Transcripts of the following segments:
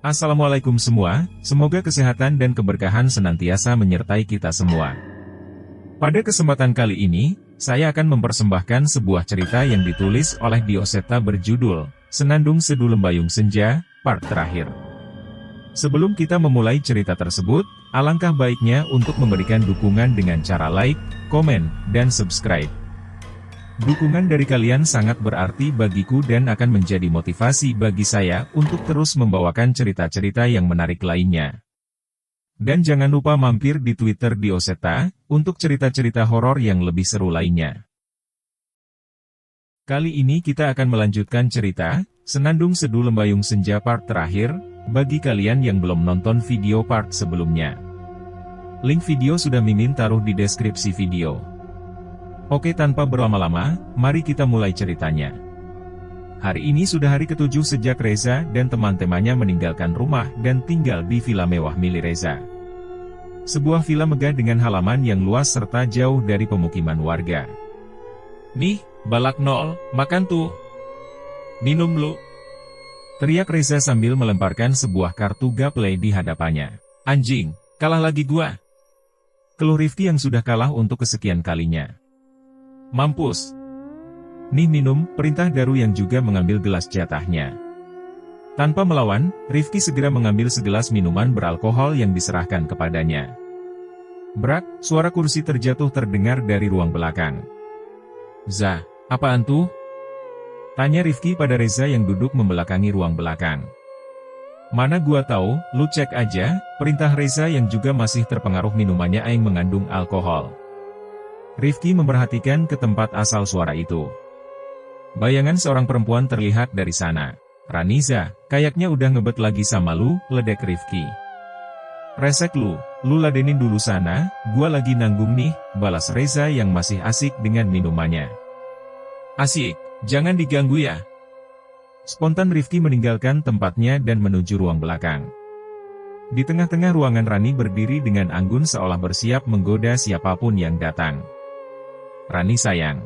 Assalamualaikum semua, semoga kesehatan dan keberkahan senantiasa menyertai kita semua. Pada kesempatan kali ini, saya akan mempersembahkan sebuah cerita yang ditulis oleh Dioseta berjudul, Senandung Seduh Lembayung Senja, part terakhir. Sebelum kita memulai cerita tersebut, alangkah baiknya untuk memberikan dukungan dengan cara like, komen, dan subscribe. Dukungan dari kalian sangat berarti bagiku dan akan menjadi motivasi bagi saya untuk terus membawakan cerita-cerita yang menarik lainnya. Dan jangan lupa mampir di Twitter Dioseta, untuk cerita-cerita horor yang lebih seru lainnya. Kali ini kita akan melanjutkan cerita, Senandung Seduh Lembayung Senja part terakhir, bagi kalian yang belum nonton video part sebelumnya. Link video sudah Mimin taruh di deskripsi video. Oke, tanpa berlama-lama, mari kita mulai ceritanya. Hari ini sudah hari ke-7 sejak Reza dan teman-temannya meninggalkan rumah dan tinggal di villa mewah milik Reza. Sebuah villa megah dengan halaman yang luas serta jauh dari pemukiman warga. "Nih, balak nol, makan tuh. Minum lu," teriak Reza sambil melemparkan sebuah kartu gaple di hadapannya. "Anjing, kalah lagi gua," keluh Rifki yang sudah kalah untuk kesekian kalinya. "Mampus. Nih minum," perintah Daru yang juga mengambil gelas jatahnya. Tanpa melawan, Rifki segera mengambil segelas minuman beralkohol yang diserahkan kepadanya. Brak, suara kursi terjatuh terdengar dari ruang belakang. "Zah, apaan tuh?" tanya Rifki pada Reza yang duduk membelakangi ruang belakang. "Mana gua tahu, lu cek aja," perintah Reza yang juga masih terpengaruh minumannya yang mengandung alkohol. Rifki memperhatikan ke tempat asal suara itu. Bayangan seorang perempuan terlihat dari sana. "Raniza, kayaknya udah ngebet lagi sama lu," ledek Rifki. "Resek lu ladenin dulu sana, gua lagi nanggung nih," balas Reza yang masih asik dengan minumannya. "Asik, jangan diganggu ya." Spontan Rifki meninggalkan tempatnya dan menuju ruang belakang. Di tengah-tengah ruangan Rani berdiri dengan anggun seolah bersiap menggoda siapapun yang datang. "Rani sayang.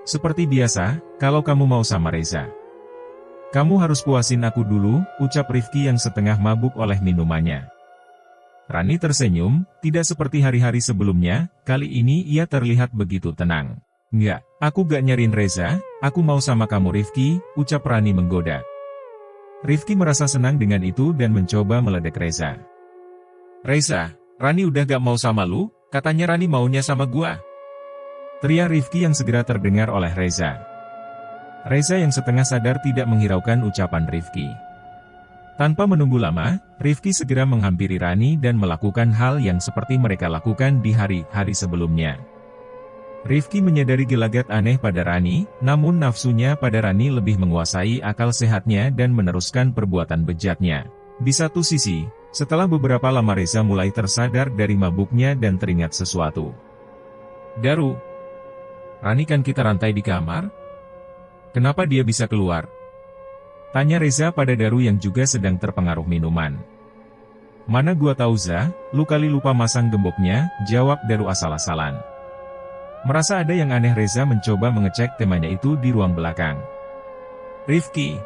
Seperti biasa, kalau kamu mau sama Reza, kamu harus puasin aku dulu," ucap Rifki yang setengah mabuk oleh minumannya. Rani tersenyum, tidak seperti hari-hari sebelumnya, kali ini ia terlihat begitu tenang. "Enggak, aku gak nyariin Reza, aku mau sama kamu Rifki," ucap Rani menggoda. Rifki merasa senang dengan itu dan mencoba meledek Reza. "Reza, Rani udah gak mau sama lu, katanya Rani maunya sama gua," teriak Rifki yang segera terdengar oleh Reza. Reza yang setengah sadar tidak menghiraukan ucapan Rifki. Tanpa menunggu lama, Rifki segera menghampiri Rani dan melakukan hal yang seperti mereka lakukan di hari-hari sebelumnya. Rifki menyadari gelagat aneh pada Rani, namun nafsunya pada Rani lebih menguasai akal sehatnya dan meneruskan perbuatan bejatnya. Di satu sisi, setelah beberapa lama Reza mulai tersadar dari mabuknya dan teringat sesuatu. "Daru, Rani kan kita rantai di kamar? Kenapa dia bisa keluar?" tanya Reza pada Daru yang juga sedang terpengaruh minuman. "Mana gua tahu Zah, lu kali lupa masang gemboknya," jawab Daru asal-asalan. Merasa ada yang aneh Reza mencoba mengecek temanya itu di ruang belakang. "Rifki!"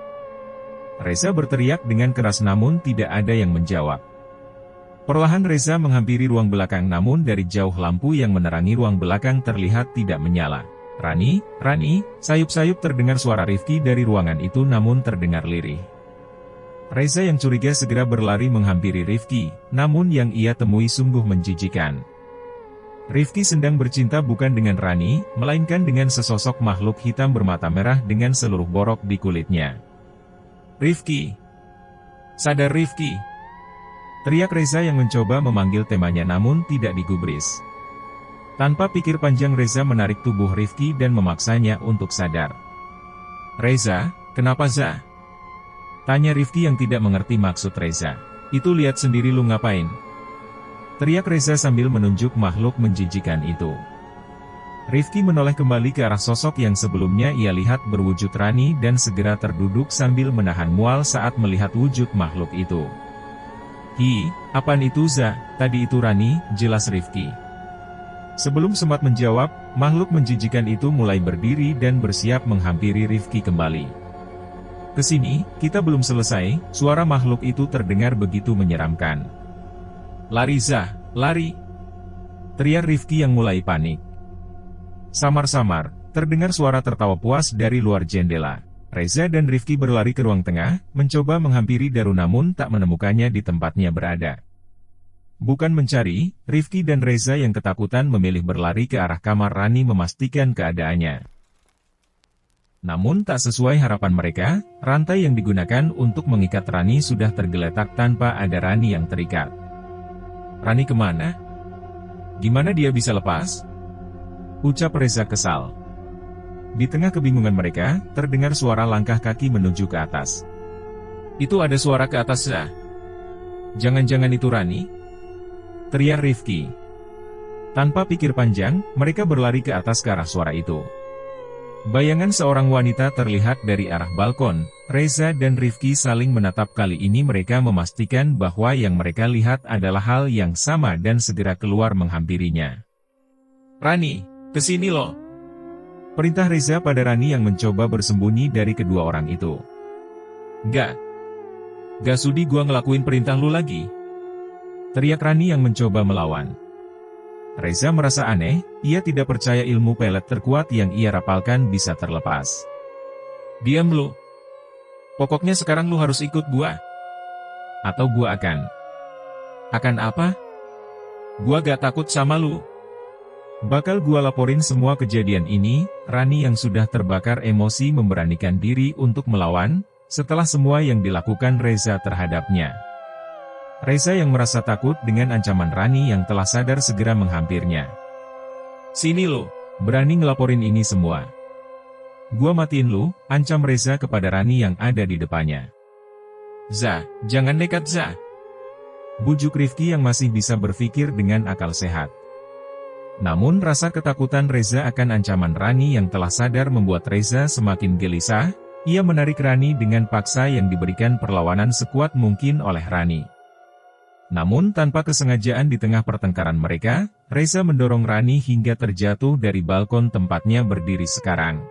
Reza berteriak dengan keras namun tidak ada yang menjawab. Perlahan Reza menghampiri ruang belakang namun dari jauh lampu yang menerangi ruang belakang terlihat tidak menyala. "Rani, Rani!" sayup-sayup terdengar suara Rifki dari ruangan itu namun terdengar lirih. Reza yang curiga segera berlari menghampiri Rifki, namun yang ia temui sungguh menjijikan. Rifki sedang bercinta bukan dengan Rani, melainkan dengan sesosok makhluk hitam bermata merah dengan seluruh borok di kulitnya. "Rifki! Sadar Rifki!" teriak Reza yang mencoba memanggil temannya namun tidak digubris. Tanpa pikir panjang Reza menarik tubuh Rifki dan memaksanya untuk sadar. "Reza, kenapa Zah?" tanya Rifki yang tidak mengerti maksud Reza. "Itu lihat sendiri lu ngapain?" teriak Reza sambil menunjuk makhluk menjijikan itu. Rifki menoleh kembali ke arah sosok yang sebelumnya ia lihat berwujud Rani dan segera terduduk sambil menahan mual saat melihat wujud makhluk itu. "Hi, apaan itu Zah? Tadi itu Rani," jelas Rifki. Sebelum sempat menjawab, makhluk menjijikan itu mulai berdiri dan bersiap menghampiri Rifki kembali. Kesini, kita belum selesai, suara makhluk itu terdengar begitu menyeramkan. Lari Zah, lari! Teriak Rifki yang mulai panik. Samar-samar, terdengar suara tertawa puas dari luar jendela. Reza dan Rifki berlari ke ruang tengah, mencoba menghampiri Daru namun tak menemukannya di tempatnya berada. Bukan mencari, Rifki dan Reza yang ketakutan memilih berlari ke arah kamar Rani memastikan keadaannya. Namun tak sesuai harapan mereka, rantai yang digunakan untuk mengikat Rani sudah tergeletak tanpa ada Rani yang terikat. Rani kemana? Gimana dia bisa lepas? Ucap Reza kesal. Di tengah kebingungan mereka, terdengar suara langkah kaki menuju ke atas. Itu ada suara ke atas ya? Jangan-jangan itu Rani? Teriak Rifki. Tanpa pikir panjang, mereka berlari ke atas ke arah suara itu. Bayangan seorang wanita terlihat dari arah balkon. Reza dan Rifki saling menatap. Kali ini mereka memastikan bahwa yang mereka lihat adalah hal yang sama dan segera keluar menghampirinya. Rani, kesini loh! Perintah Reza pada Rani yang mencoba bersembunyi dari kedua orang itu. Gak sudi gua ngelakuin perintah lu lagi. Teriak Rani yang mencoba melawan. Reza merasa aneh, ia tidak percaya ilmu pelet terkuat yang ia rapalkan bisa terlepas. Diam lu. Pokoknya sekarang lu harus ikut gua. Atau gua akan. Akan apa? Gua gak takut sama lu. Bakal gua laporin semua kejadian ini. Rani yang sudah terbakar emosi memberanikan diri untuk melawan, setelah semua yang dilakukan Reza terhadapnya. Reza yang merasa takut dengan ancaman Rani yang telah sadar segera menghampirnya. Sini lo, berani ngelaporin ini semua. Gua matiin lu, ancam Reza kepada Rani yang ada di depannya. Za, jangan nekat Za. Bujuk Rifki yang masih bisa berpikir dengan akal sehat. Namun rasa ketakutan Reza akan ancaman Rani yang telah sadar membuat Reza semakin gelisah. Ia menarik Rani dengan paksa yang diberikan perlawanan sekuat mungkin oleh Rani. Namun tanpa kesengajaan di tengah pertengkaran mereka, Reza mendorong Rani hingga terjatuh dari balkon tempatnya berdiri sekarang.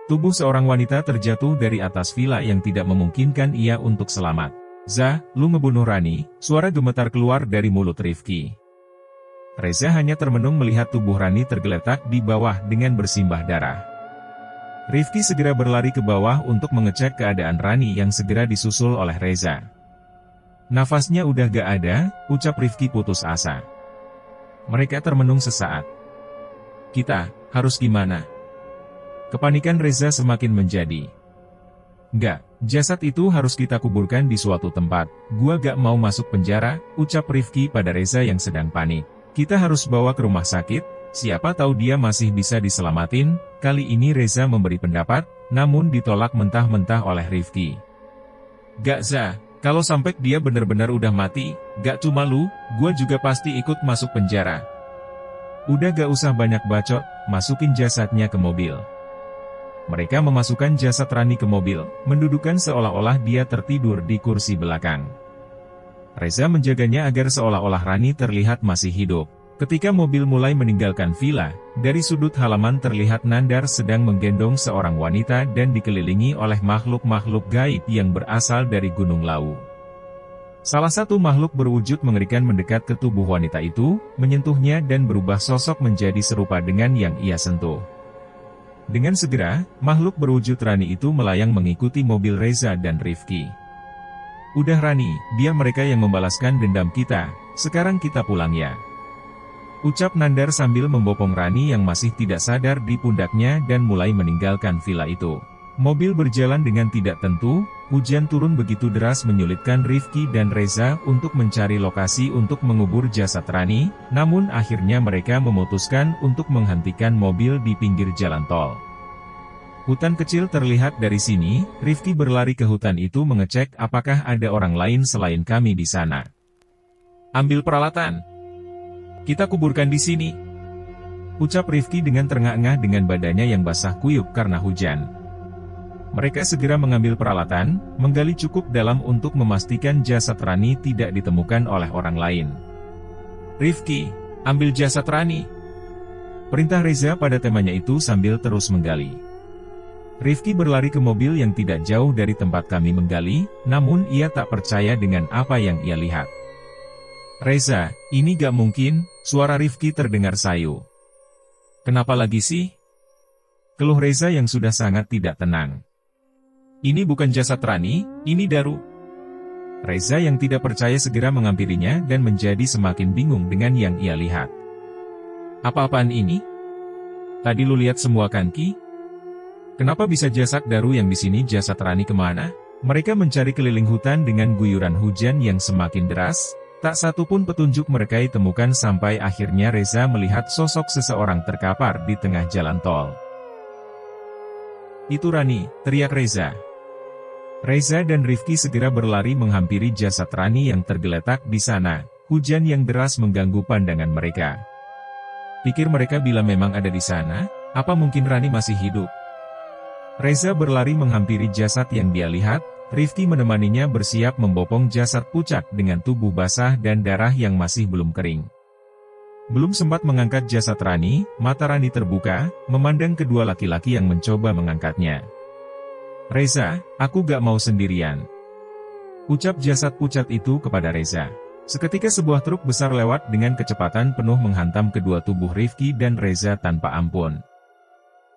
Tubuh seorang wanita terjatuh dari atas villa yang tidak memungkinkan ia untuk selamat. Za, lu ngebunuh Rani, suara gemetar keluar dari mulut Rifki. Reza hanya termenung melihat tubuh Rani tergeletak di bawah dengan bersimbah darah. Rifki segera berlari ke bawah untuk mengecek keadaan Rani yang segera disusul oleh Reza. Nafasnya udah gak ada, ucap Rifki putus asa. Mereka termenung sesaat. Kita, harus gimana? Kepanikan Reza semakin menjadi. Gak, jasad itu harus kita kuburkan di suatu tempat. Gua gak mau masuk penjara, ucap Rifki pada Reza yang sedang panik. Kita harus bawa ke rumah sakit, siapa tahu dia masih bisa diselamatin. Kali ini Reza memberi pendapat, namun ditolak mentah-mentah oleh Rifki. Gak Za. Kalau sampai dia benar-benar udah mati, gak cuma lu, gua juga pasti ikut masuk penjara. Udah gak usah banyak bacot, masukin jasadnya ke mobil. Mereka memasukkan jasad Rani ke mobil, mendudukkan seolah-olah dia tertidur di kursi belakang. Reza menjaganya agar seolah-olah Rani terlihat masih hidup. Ketika mobil mulai meninggalkan villa, dari sudut halaman terlihat Nandar sedang menggendong seorang wanita dan dikelilingi oleh makhluk-makhluk gaib yang berasal dari Gunung Lawu. Salah satu makhluk berwujud mengerikan mendekat ke tubuh wanita itu, menyentuhnya dan berubah sosok menjadi serupa dengan yang ia sentuh. Dengan segera, makhluk berwujud Rani itu melayang mengikuti mobil Reza dan Rifki. Udah Rani, biar mereka yang membalaskan dendam kita, sekarang kita pulang ya. Ucap Nandar sambil membopong Rani yang masih tidak sadar di pundaknya dan mulai meninggalkan villa itu. Mobil berjalan dengan tidak tentu, hujan turun begitu deras menyulitkan Rifki dan Reza untuk mencari lokasi untuk mengubur jasad Rani, namun akhirnya mereka memutuskan untuk menghentikan mobil di pinggir jalan tol. Hutan kecil terlihat dari sini, Rifki berlari ke hutan itu mengecek apakah ada orang lain selain kami di sana. Ambil peralatan. Kita kuburkan di sini. Ucap Rifki dengan terengah-engah dengan badannya yang basah kuyup karena hujan. Mereka segera mengambil peralatan, menggali cukup dalam untuk memastikan jasad Rani tidak ditemukan oleh orang lain. Rifki, ambil jasad Rani. Perintah Reza pada temanya itu sambil terus menggali. Rifki berlari ke mobil yang tidak jauh dari tempat kami menggali, namun ia tak percaya dengan apa yang ia lihat. "Reza, ini gak mungkin," suara Rifki terdengar sayu. "Kenapa lagi sih?" keluh Reza yang sudah sangat tidak tenang. "Ini bukan jasad Rani, ini Daru." Reza yang tidak percaya segera menghampirinya dan menjadi semakin bingung dengan yang ia lihat. "Apa-apaan ini? Tadi lu lihat semua kan Ki? Kenapa bisa jasad Daru yang di sini, jasad Rani kemana?" Mereka mencari keliling hutan dengan guyuran hujan yang semakin deras, tak satu pun petunjuk mereka temukan sampai akhirnya Reza melihat sosok seseorang terkapar di tengah jalan tol. "Itu Rani," teriak Reza. Reza dan Rifki segera berlari menghampiri jasad Rani yang tergeletak di sana. Hujan yang deras mengganggu pandangan mereka. Pikir mereka bila memang ada di sana, apa mungkin Rani masih hidup? Reza berlari menghampiri jasad yang dia lihat. Rifki menemaninya bersiap membopong jasad pucat dengan tubuh basah dan darah yang masih belum kering. Belum sempat mengangkat jasad Rani, mata Rani terbuka, memandang kedua laki-laki yang mencoba mengangkatnya. "Reza, aku gak mau sendirian," ucap jasad pucat itu kepada Reza. Seketika sebuah truk besar lewat dengan kecepatan penuh menghantam kedua tubuh Rifki dan Reza tanpa ampun.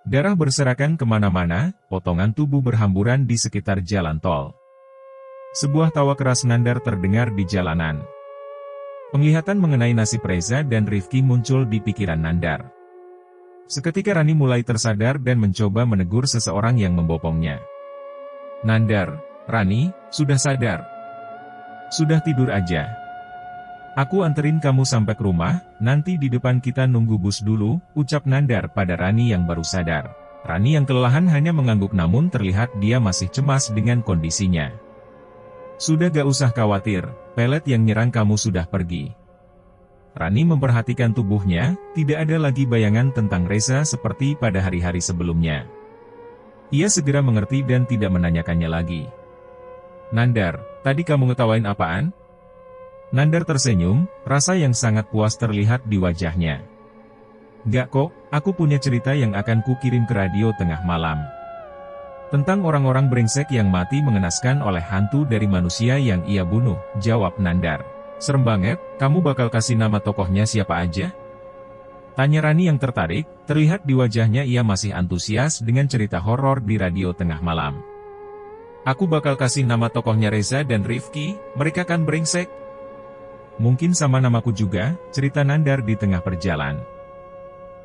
Darah berserakan kemana-mana, potongan tubuh berhamburan di sekitar jalan tol. Sebuah tawa keras Nandar terdengar di jalanan. Penglihatan mengenai nasib Reza dan Rifki muncul di pikiran Nandar. Seketika Rani mulai tersadar dan mencoba menegur seseorang yang membopongnya. "Nandar, Rani, sudah sadar? Sudah tidur aja. Aku anterin kamu sampai ke rumah, nanti di depan kita nunggu bus dulu," ucap Nandar pada Rani yang baru sadar. Rani yang kelelahan hanya mengangguk namun terlihat dia masih cemas dengan kondisinya. "Sudah gak usah khawatir, pelet yang nyerang kamu sudah pergi." Rani memperhatikan tubuhnya, tidak ada lagi bayangan tentang Reza seperti pada hari-hari sebelumnya. Ia segera mengerti dan tidak menanyakannya lagi. "Nandar, tadi kamu ngetawain apaan?" Nandar tersenyum, rasa yang sangat puas terlihat di wajahnya. "Gak kok, aku punya cerita yang akan kukirim ke radio tengah malam. Tentang orang-orang brengsek yang mati mengenaskan oleh hantu dari manusia yang ia bunuh," jawab Nandar. "Serem banget, kamu bakal kasih nama tokohnya siapa aja?" tanya Rani yang tertarik, terlihat di wajahnya ia masih antusias dengan cerita horor di radio tengah malam. "Aku bakal kasih nama tokohnya Reza dan Rifki, mereka kan brengsek." "Mungkin sama namaku juga," cerita Nandar di tengah perjalanan.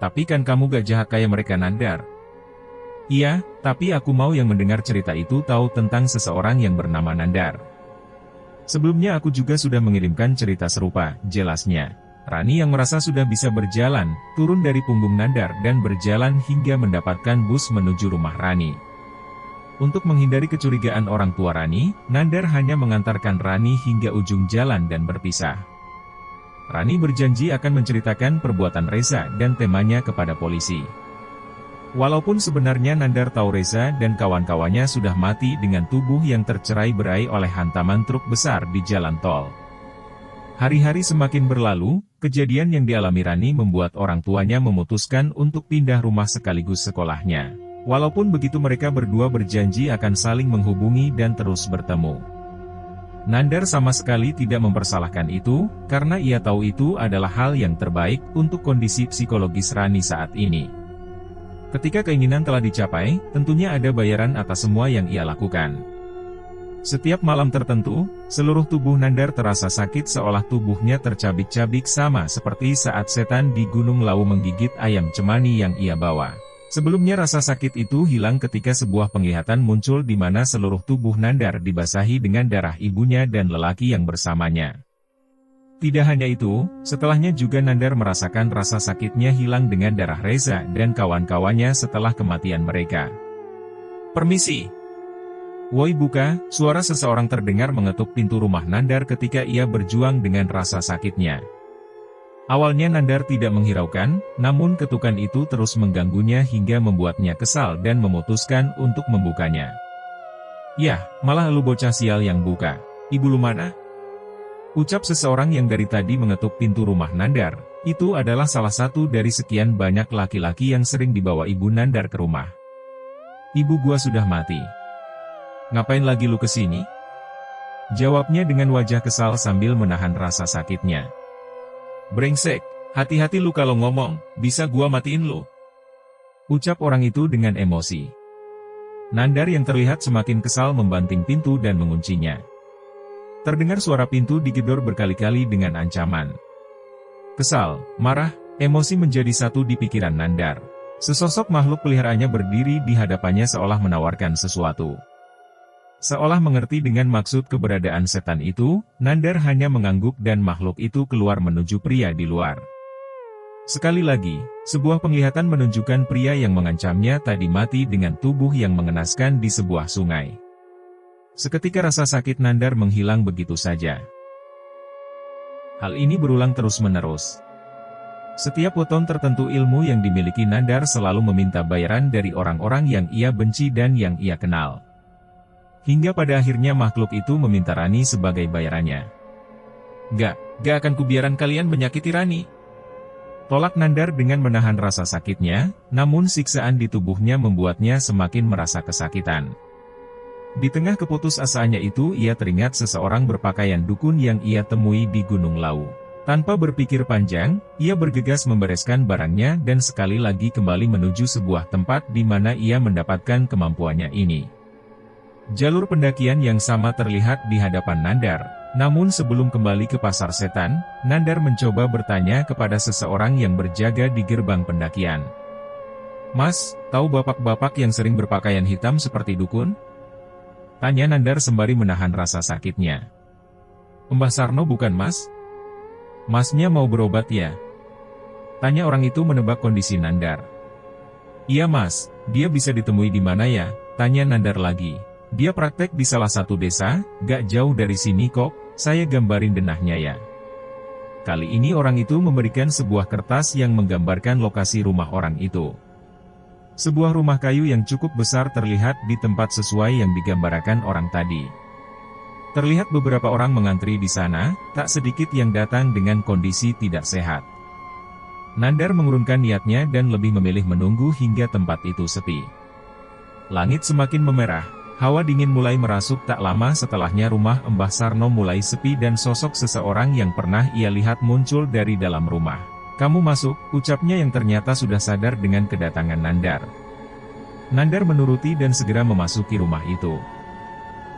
"Tapi kan kamu gak jahat kayak mereka Nandar." "Iya, tapi aku mau yang mendengar cerita itu tahu tentang seseorang yang bernama Nandar. Sebelumnya aku juga sudah mengirimkan cerita serupa," jelasnya. Rani yang merasa sudah bisa berjalan, turun dari punggung Nandar dan berjalan hingga mendapatkan bus menuju rumah Rani. Untuk menghindari kecurigaan orang tua Rani, Nandar hanya mengantarkan Rani hingga ujung jalan dan berpisah. Rani berjanji akan menceritakan perbuatan Reza dan temanya kepada polisi. Walaupun sebenarnya Nandar tahu Reza dan kawan-kawannya sudah mati dengan tubuh yang tercerai-berai oleh hantaman truk besar di jalan tol. Hari-hari semakin berlalu, kejadian yang dialami Rani membuat orang tuanya memutuskan untuk pindah rumah sekaligus sekolahnya. Walaupun begitu mereka berdua berjanji akan saling menghubungi dan terus bertemu. Nandar sama sekali tidak mempersalahkan itu, karena ia tahu itu adalah hal yang terbaik untuk kondisi psikologis Rani saat ini. Ketika keinginan telah dicapai, tentunya ada bayaran atas semua yang ia lakukan. Setiap malam tertentu, seluruh tubuh Nandar terasa sakit seolah tubuhnya tercabik-cabik sama seperti saat setan di Gunung Lawu menggigit ayam cemani yang ia bawa. Sebelumnya rasa sakit itu hilang ketika sebuah penglihatan muncul di mana seluruh tubuh Nandar dibasahi dengan darah ibunya dan lelaki yang bersamanya. Tidak hanya itu, setelahnya juga Nandar merasakan rasa sakitnya hilang dengan darah Reza dan kawan-kawannya setelah kematian mereka. "Permisi." "Woi buka," suara seseorang terdengar mengetuk pintu rumah Nandar ketika ia berjuang dengan rasa sakitnya. Awalnya Nandar tidak menghiraukan, namun ketukan itu terus mengganggunya hingga membuatnya kesal dan memutuskan untuk membukanya. "Yah, malah lu bocah sial yang buka. Ibu lu mana?" ucap seseorang yang dari tadi mengetuk pintu rumah Nandar. Itu adalah salah satu dari sekian banyak laki-laki yang sering dibawa ibu Nandar ke rumah. Ibu gua sudah mati. Ngapain lagi lu kesini? Jawabnya dengan wajah kesal sambil menahan rasa sakitnya. Brengsek, hati-hati lu kalau ngomong, bisa gua matiin lu. Ucap orang itu dengan emosi. Nandar yang terlihat semakin kesal membanting pintu dan menguncinya. Terdengar suara pintu digedor berkali-kali dengan ancaman. Kesal, marah, emosi menjadi satu di pikiran Nandar. Sesosok makhluk peliharaannya berdiri di hadapannya seolah menawarkan sesuatu. Seolah mengerti dengan maksud keberadaan setan itu, Nandar hanya mengangguk dan makhluk itu keluar menuju pria di luar. Sekali lagi, sebuah penglihatan menunjukkan pria yang mengancamnya tadi mati dengan tubuh yang mengenaskan di sebuah sungai. Seketika rasa sakit Nandar menghilang begitu saja. Hal ini berulang terus-menerus. Setiap weton tertentu ilmu yang dimiliki Nandar selalu meminta bayaran dari orang-orang yang ia benci dan yang ia kenal. Hingga pada akhirnya makhluk itu meminta Rani sebagai bayarannya. Gak akan kubiaran kalian menyakiti Rani. Tolak Nandar dengan menahan rasa sakitnya, namun siksaan di tubuhnya membuatnya semakin merasa kesakitan. Di tengah keputusasaannya itu ia teringat seseorang berpakaian dukun yang ia temui di Gunung Lau. Tanpa berpikir panjang, ia bergegas membereskan barangnya dan sekali lagi kembali menuju sebuah tempat di mana ia mendapatkan kemampuannya ini. Jalur pendakian yang sama terlihat di hadapan Nandar, namun sebelum kembali ke pasar setan, Nandar mencoba bertanya kepada seseorang yang berjaga di gerbang pendakian. Mas, tahu bapak-bapak yang sering berpakaian hitam seperti dukun? Tanya Nandar sembari menahan rasa sakitnya. Mbah Sarno bukan mas? Masnya mau berobat ya? Tanya orang itu menebak kondisi Nandar. Iya mas, dia bisa ditemui di mana ya? Tanya Nandar lagi. Dia praktek di salah satu desa, gak jauh dari sini kok, saya gambarin denahnya ya. Kali ini orang itu memberikan sebuah kertas yang menggambarkan lokasi rumah orang itu. Sebuah rumah kayu yang cukup besar terlihat di tempat sesuai yang digambarkan orang tadi. Terlihat beberapa orang mengantri di sana, tak sedikit yang datang dengan kondisi tidak sehat. Nandar mengurungkan niatnya dan lebih memilih menunggu hingga tempat itu sepi. Langit semakin memerah. Hawa dingin mulai merasuk tak lama setelahnya rumah Mbah Sarno mulai sepi dan sosok seseorang yang pernah ia lihat muncul dari dalam rumah. Kamu masuk, ucapnya yang ternyata sudah sadar dengan kedatangan Nandar. Nandar menuruti dan segera memasuki rumah itu.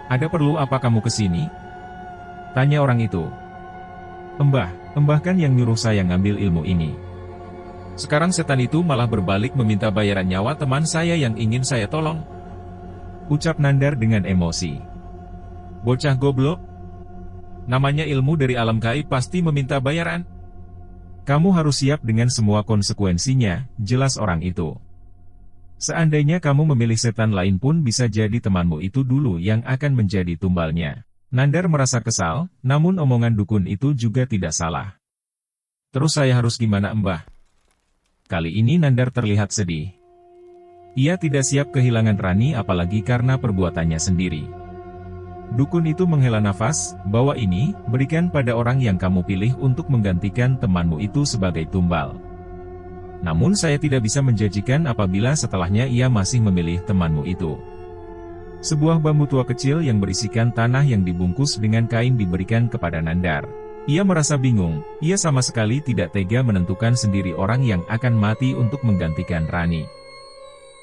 Ada perlu apa kamu kesini? Tanya orang itu. Mbah kan yang nyuruh saya ngambil ilmu ini. Sekarang setan itu malah berbalik meminta bayaran nyawa teman saya yang ingin saya tolong. Ucap Nandar dengan emosi. Bocah goblok. Namanya ilmu dari alam gaib pasti meminta bayaran. Kamu harus siap dengan semua konsekuensinya, jelas orang itu. Seandainya kamu memilih setan lain pun bisa jadi temanmu itu dulu yang akan menjadi tumbalnya. Nandar merasa kesal, namun omongan dukun itu juga tidak salah. Terus saya harus gimana Mbah? Kali ini Nandar terlihat sedih. Ia tidak siap kehilangan Rani apalagi karena perbuatannya sendiri. Dukun itu menghela nafas, bawa ini, berikan pada orang yang kamu pilih untuk menggantikan temanmu itu sebagai tumbal. Namun saya tidak bisa menjanjikan apabila setelahnya ia masih memilih temanmu itu. Sebuah bambu tua kecil yang berisikan tanah yang dibungkus dengan kain diberikan kepada Nandar. Ia merasa bingung, ia sama sekali tidak tega menentukan sendiri orang yang akan mati untuk menggantikan Rani.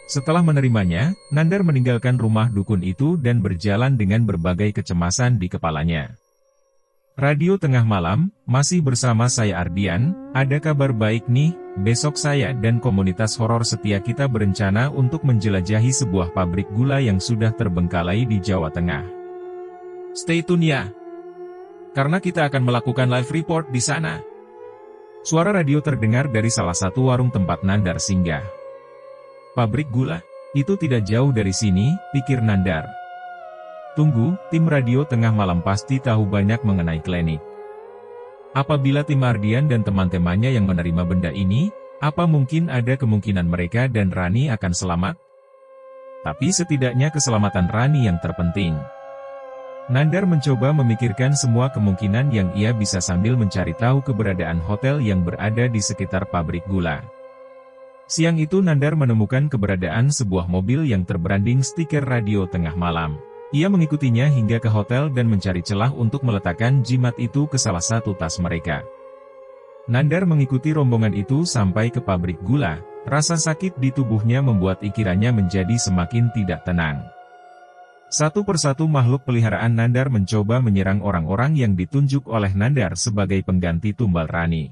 Setelah menerimanya, Nandar meninggalkan rumah dukun itu dan berjalan dengan berbagai kecemasan di kepalanya. Radio Tengah Malam, masih bersama saya Ardian, ada kabar baik nih, besok saya dan komunitas horor setia kita berencana untuk menjelajahi sebuah pabrik gula yang sudah terbengkalai di Jawa Tengah. Stay tune ya, karena kita akan melakukan live report di sana. Suara radio terdengar dari salah satu warung tempat Nandar singgah. Pabrik gula? Itu tidak jauh dari sini, pikir Nandar. Tunggu, tim Radio Tengah Malam pasti tahu banyak mengenai klinik. Apabila tim Ardian dan teman-temannya yang menerima benda ini, apa mungkin ada kemungkinan mereka dan Rani akan selamat? Tapi setidaknya keselamatan Rani yang terpenting. Nandar mencoba memikirkan semua kemungkinan yang ia bisa sambil mencari tahu keberadaan hotel yang berada di sekitar pabrik gula. Siang itu Nandar menemukan keberadaan sebuah mobil yang terbranding stiker radio tengah malam. Ia mengikutinya hingga ke hotel dan mencari celah untuk meletakkan jimat itu ke salah satu tas mereka. Nandar mengikuti rombongan itu sampai ke pabrik gula. Rasa sakit di tubuhnya membuat pikirannya menjadi semakin tidak tenang. Satu persatu makhluk peliharaan Nandar mencoba menyerang orang-orang yang ditunjuk oleh Nandar sebagai pengganti Tumbal Rani.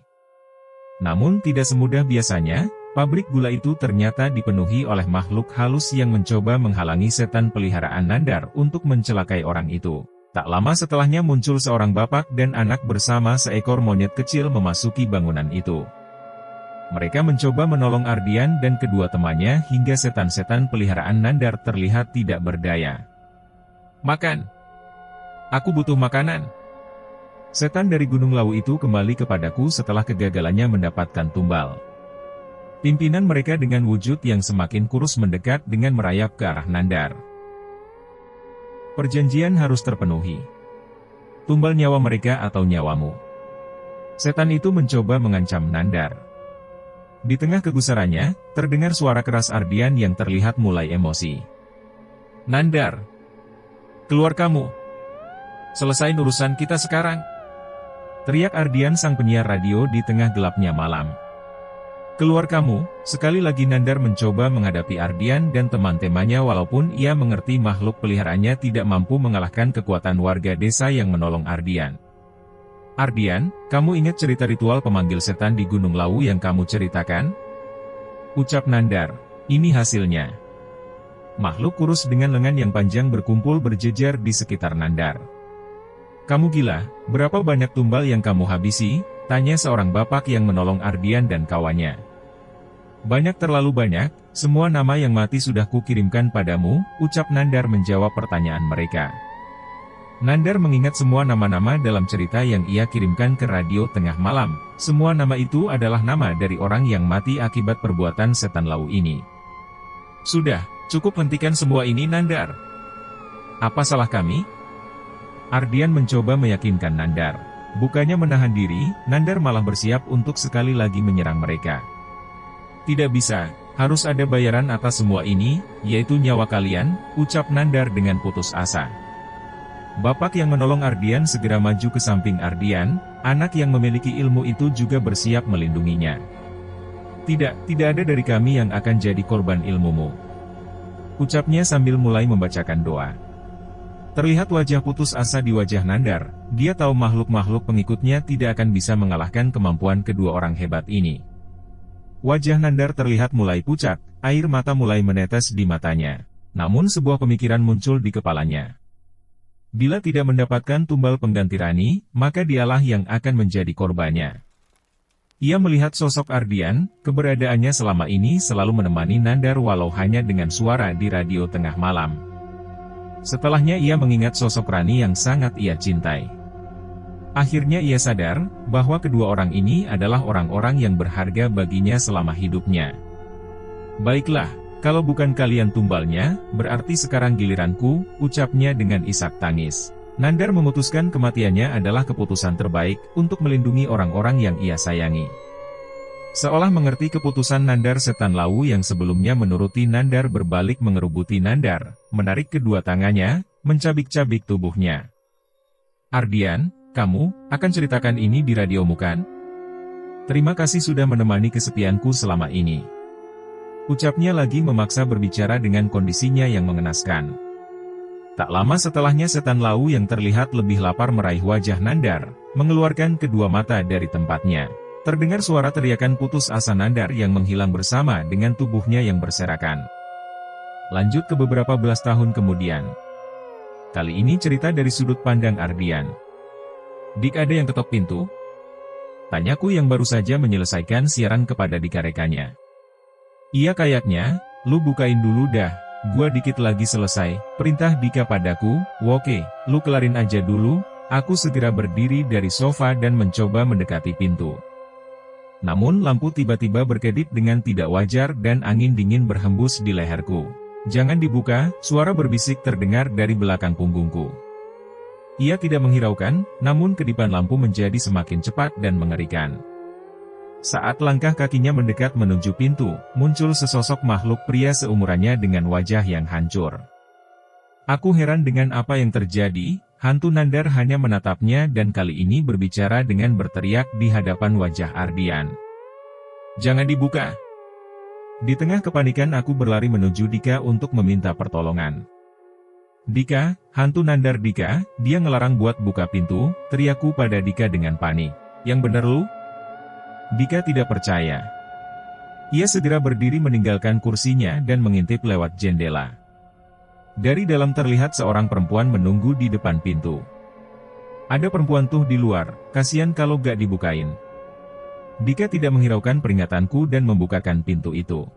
Namun tidak semudah biasanya. Pabrik gula itu ternyata dipenuhi oleh makhluk halus yang mencoba menghalangi setan peliharaan Nandar untuk mencelakai orang itu. Tak lama setelahnya muncul seorang bapak dan anak bersama seekor monyet kecil memasuki bangunan itu. Mereka mencoba menolong Ardian dan kedua temannya hingga setan-setan peliharaan Nandar terlihat tidak berdaya. "Makan! Aku butuh makanan!" Setan dari Gunung Lawu itu kembali kepadaku setelah kegagalannya mendapatkan tumbal. Pimpinan mereka dengan wujud yang semakin kurus mendekat dengan merayap ke arah Nandar. Perjanjian harus terpenuhi. Tumbal nyawa mereka atau nyawamu. Setan itu mencoba mengancam Nandar. Di tengah kegusarannya, terdengar suara keras Ardian yang terlihat mulai emosi. "Nandar! Keluar kamu! Selesain urusan kita sekarang!" Teriak Ardian sang penyiar radio di tengah gelapnya malam. "Keluar kamu!" Sekali lagi Nandar mencoba menghadapi Ardian dan teman-temannya walaupun ia mengerti makhluk peliharaannya tidak mampu mengalahkan kekuatan warga desa yang menolong Ardian. "Ardian, kamu ingat cerita ritual pemanggil setan di Gunung Lawu yang kamu ceritakan?" ucap Nandar. "Ini hasilnya." Makhluk kurus dengan lengan yang panjang berkumpul berjejer di sekitar Nandar. "Kamu gila, berapa banyak tumbal yang kamu habisi?" tanya seorang bapak yang menolong Ardian dan kawannya. "Banyak, terlalu banyak, semua nama yang mati sudah kukirimkan padamu," ucap Nandar menjawab pertanyaan mereka. Nandar mengingat semua nama-nama dalam cerita yang ia kirimkan ke radio tengah malam. Semua nama itu adalah nama dari orang yang mati akibat perbuatan setan Lawu ini. "Sudah, cukup, hentikan semua ini Nandar. Apa salah kami?" Ardian mencoba meyakinkan Nandar. Bukannya menahan diri, Nandar malah bersiap untuk sekali lagi menyerang mereka. "Tidak bisa, harus ada bayaran atas semua ini, yaitu nyawa kalian," ucap Nandar dengan putus asa. Bapak yang menolong Ardian segera maju ke samping Ardian, anak yang memiliki ilmu itu juga bersiap melindunginya. Tidak ada dari kami yang akan jadi korban ilmumu," ucapnya sambil mulai membacakan doa. Terlihat wajah putus asa di wajah Nandar. Dia tahu makhluk-makhluk pengikutnya tidak akan bisa mengalahkan kemampuan kedua orang hebat ini. Wajah Nandar terlihat mulai pucat, air mata mulai menetes di matanya. Namun sebuah pemikiran muncul di kepalanya. Bila tidak mendapatkan tumbal pengganti Rani, maka dialah yang akan menjadi korbannya. Ia melihat sosok Ardian, keberadaannya selama ini selalu menemani Nandar walau hanya dengan suara di radio tengah malam. Setelahnya ia mengingat sosok Rani yang sangat ia cintai. Akhirnya ia sadar, bahwa kedua orang ini adalah orang-orang yang berharga baginya selama hidupnya. "Baiklah, kalau bukan kalian tumbalnya, berarti sekarang giliranku," ucapnya dengan isak tangis. Nandar memutuskan kematiannya adalah keputusan terbaik, untuk melindungi orang-orang yang ia sayangi. Seolah mengerti keputusan Nandar, setan Lawu yang sebelumnya menuruti Nandar berbalik mengerubuti Nandar, menarik kedua tangannya, mencabik-cabik tubuhnya. "Ardian, kamu akan ceritakan ini di radiomu kan? Terima kasih sudah menemani kesepianku selama ini," ucapnya lagi memaksa berbicara dengan kondisinya yang mengenaskan. Tak lama setelahnya setan Lawu yang terlihat lebih lapar meraih wajah Nandar, mengeluarkan kedua mata dari tempatnya. Terdengar suara teriakan putus asa Nandar yang menghilang bersama dengan tubuhnya yang berserakan. Lanjut ke beberapa belas tahun kemudian. Kali ini cerita dari sudut pandang Ardian. "Dik, ada yang ketok pintu?" tanyaku yang baru saja menyelesaikan siaran kepada dikarekannya. "Iya kayaknya, lu bukain dulu dah, gua dikit lagi selesai," perintah Dika padaku. "Woke, lu kelarin aja dulu." Aku segera berdiri dari sofa dan mencoba mendekati pintu. Namun lampu tiba-tiba berkedip dengan tidak wajar dan angin dingin berhembus di leherku. "Jangan dibuka," suara berbisik terdengar dari belakang punggungku. Ia tidak menghiraukan, namun kedipan lampu menjadi semakin cepat dan mengerikan. Saat langkah kakinya mendekat menuju pintu, muncul sesosok makhluk pria seumurannya dengan wajah yang hancur. Aku heran dengan apa yang terjadi, hantu Nandar hanya menatapnya dan kali ini berbicara dengan berteriak di hadapan wajah Ardian. "Jangan dibuka!" Di tengah kepanikan aku berlari menuju Dika untuk meminta pertolongan. "Dika, hantu Nandar Dika, dia ngelarang buat buka pintu," teriakku pada Dika dengan panik. "Yang bener lu?" Dika tidak percaya. Ia segera berdiri meninggalkan kursinya dan mengintip lewat jendela. Dari dalam terlihat seorang perempuan menunggu di depan pintu. "Ada perempuan tuh di luar, kasihan kalau gak dibukain." Dika tidak menghiraukan peringatanku dan membukakan pintu itu.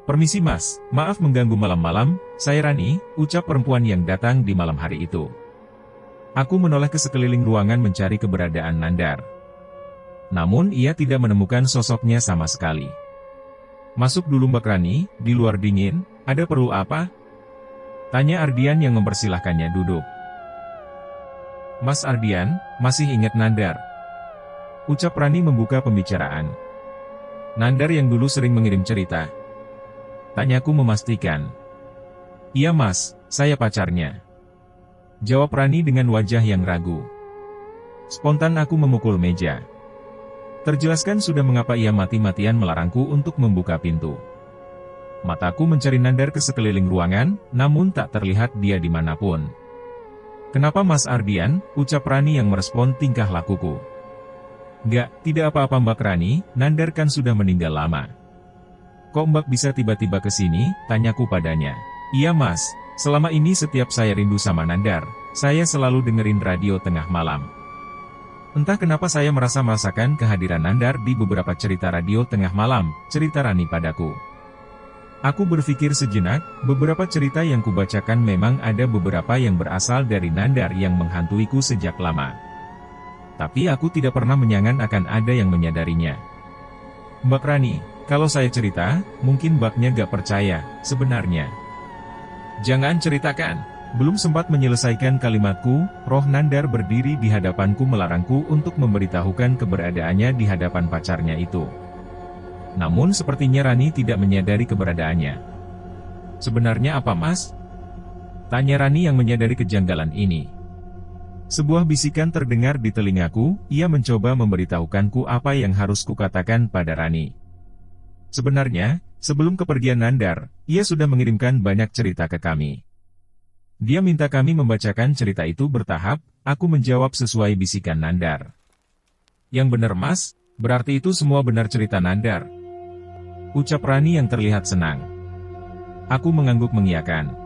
"Permisi mas, maaf mengganggu malam-malam, saya Rani," ucap perempuan yang datang di malam hari itu. Aku menoleh ke sekeliling ruangan mencari keberadaan Nandar. Namun ia tidak menemukan sosoknya sama sekali. "Masuk dulu Mbak Rani, di luar dingin, ada perlu apa?" tanya Ardian yang mempersilahkannya duduk. "Mas Ardian, masih ingat Nandar?" ucap Rani membuka pembicaraan. "Nandar yang dulu sering mengirim cerita?" tanyaku memastikan. "Iya mas, saya pacarnya," jawab Rani dengan wajah yang ragu. Spontan aku memukul meja. Terjelaskan sudah mengapa ia mati-matian melarangku untuk membuka pintu. Mataku mencari Nandar ke sekeliling ruangan, namun tak terlihat dia dimanapun. "Kenapa Mas Ardian?" ucap Rani yang merespon tingkah lakuku. Tidak apa-apa Mbak Rani, Nandar kan sudah meninggal lama." "Kok Mbak bisa tiba-tiba ke sini?" tanyaku padanya. "Iya Mas, selama ini setiap saya rindu sama Nandar, saya selalu dengerin radio tengah malam. Entah kenapa saya merasa merasakan kehadiran Nandar di beberapa cerita radio tengah malam," cerita Rani padaku. Aku berpikir sejenak, beberapa cerita yang kubacakan memang ada beberapa yang berasal dari Nandar yang menghantuiku sejak lama. Tapi aku tidak pernah menyangan akan ada yang menyadarinya. "Mbak Rani, kalau saya cerita, mungkin Mbaknya gak percaya, sebenarnya." "Jangan ceritakan." Belum sempat menyelesaikan kalimatku, roh Nandar berdiri di hadapanku melarangku untuk memberitahukan keberadaannya di hadapan pacarnya itu. Namun sepertinya Rani tidak menyadari keberadaannya. "Sebenarnya apa mas?" tanya Rani yang menyadari kejanggalan ini. Sebuah bisikan terdengar di telingaku, ia mencoba memberitahukanku apa yang harus kukatakan pada Rani. Sebenarnya, sebelum kepergian Nandar, ia sudah mengirimkan banyak cerita ke kami. Dia minta kami membacakan cerita itu bertahap, aku menjawab sesuai bisikan Nandar. "Yang benar mas, berarti itu semua benar cerita Nandar?" ucap Rani yang terlihat senang. Aku mengangguk mengiyakan.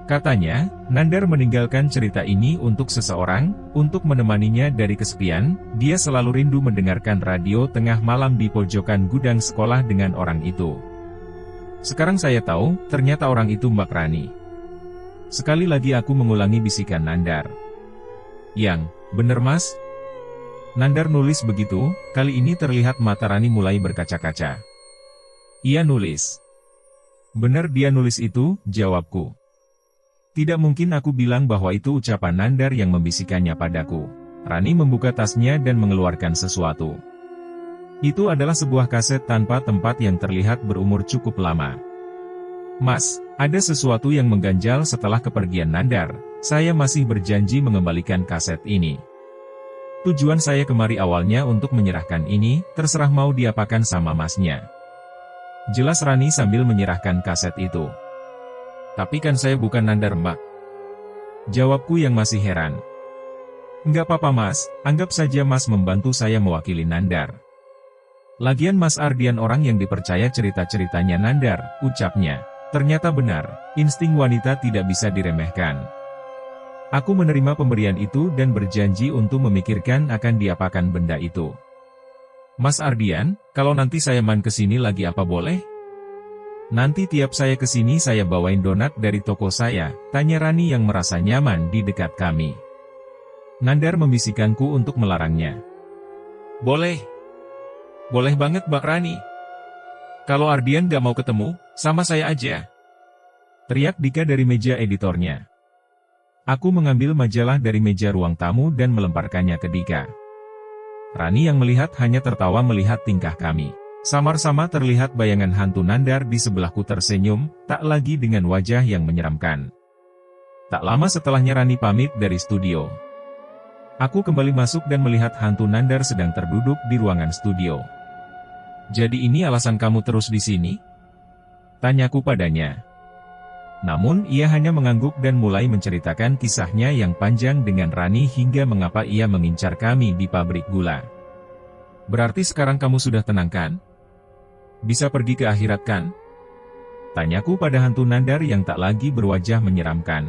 Katanya, Nandar meninggalkan cerita ini untuk seseorang, untuk menemaninya dari kesepian, dia selalu rindu mendengarkan radio tengah malam di pojokan gudang sekolah dengan orang itu. Sekarang saya tahu, ternyata orang itu Mbak Rani. Sekali lagi aku mengulangi bisikan Nandar. "Yang bener mas?" Nandar nulis begitu, kali ini terlihat mata Rani mulai berkaca-kaca. "Iya nulis." "Bener dia nulis itu," jawabku. Tidak mungkin aku bilang bahwa itu ucapan Nandar yang membisikannya padaku. Rani membuka tasnya dan mengeluarkan sesuatu. Itu adalah sebuah kaset tanpa tempat yang terlihat berumur cukup lama. "Mas, ada sesuatu yang mengganjal setelah kepergian Nandar, saya masih berjanji mengembalikan kaset ini. Tujuan saya kemari awalnya untuk menyerahkan ini, terserah mau diapakan sama masnya." Jelas Rani sambil menyerahkan kaset itu. "Tapi kan saya bukan Nandar mbak," jawabku yang masih heran. "Nggak apa-apa mas, anggap saja mas membantu saya mewakili Nandar. Lagian Mas Ardian orang yang dipercaya cerita-ceritanya Nandar," ucapnya. Ternyata benar, insting wanita tidak bisa diremehkan. Aku menerima pemberian itu dan berjanji untuk memikirkan akan diapakan benda itu. "Mas Ardian, kalau nanti saya main ke sini lagi apa boleh?" "Nanti tiap saya ke sini saya bawain donat dari toko saya," tanya Rani yang merasa nyaman di dekat kami. Nandar membisikanku untuk melarangnya. "Boleh. Boleh banget Mbak Rani. Kalau Ardian gak mau ketemu, sama saya aja," teriak Dika dari meja editornya. Aku mengambil majalah dari meja ruang tamu dan melemparkannya ke Dika. Rani yang melihat hanya tertawa melihat tingkah kami. Samar-sama terlihat bayangan hantu Nandar di sebelahku tersenyum, tak lagi dengan wajah yang menyeramkan. Tak lama setelahnya Rani pamit dari studio. Aku kembali masuk dan melihat hantu Nandar sedang terduduk di ruangan studio. "Jadi ini alasan kamu terus di sini?" tanyaku padanya. Namun ia hanya mengangguk dan mulai menceritakan kisahnya yang panjang dengan Rani hingga mengapa ia mengincar kami di pabrik gula. "Berarti sekarang kamu sudah tenang kan? Bisa pergi ke akhirat kan?" tanyaku pada hantu Nandar yang tak lagi berwajah menyeramkan.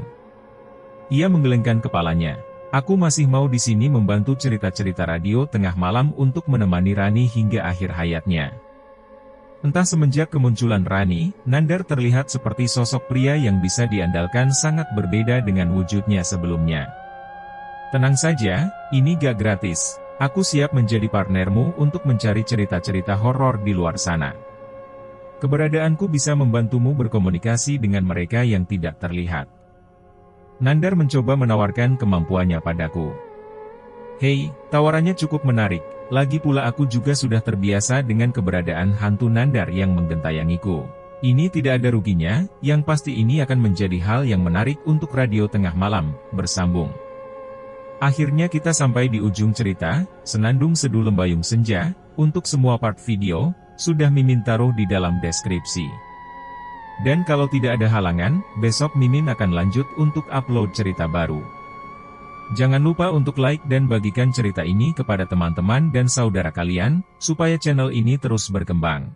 Ia menggelengkan kepalanya. "Aku masih mau di sini membantu cerita-cerita radio tengah malam untuk menemani Rani hingga akhir hayatnya." Entah semenjak kemunculan Rani, Nandar terlihat seperti sosok pria yang bisa diandalkan sangat berbeda dengan wujudnya sebelumnya. "Tenang saja, ini gak gratis. Aku siap menjadi partnermu untuk mencari cerita-cerita horor di luar sana. Keberadaanku bisa membantumu berkomunikasi dengan mereka yang tidak terlihat." Nandar mencoba menawarkan kemampuannya padaku. "Hei, tawarannya cukup menarik. Lagi pula aku juga sudah terbiasa dengan keberadaan hantu Nandar yang menggentayangiku. Ini tidak ada ruginya, yang pasti ini akan menjadi hal yang menarik untuk radio tengah malam," bersambung. Akhirnya kita sampai di ujung cerita, Senandung Seduh Lembayung Senja. Untuk semua part video, sudah Mimin taruh di dalam deskripsi. Dan kalau tidak ada halangan, besok Mimin akan lanjut untuk upload cerita baru. Jangan lupa untuk like dan bagikan cerita ini kepada teman-teman dan saudara kalian, supaya channel ini terus berkembang.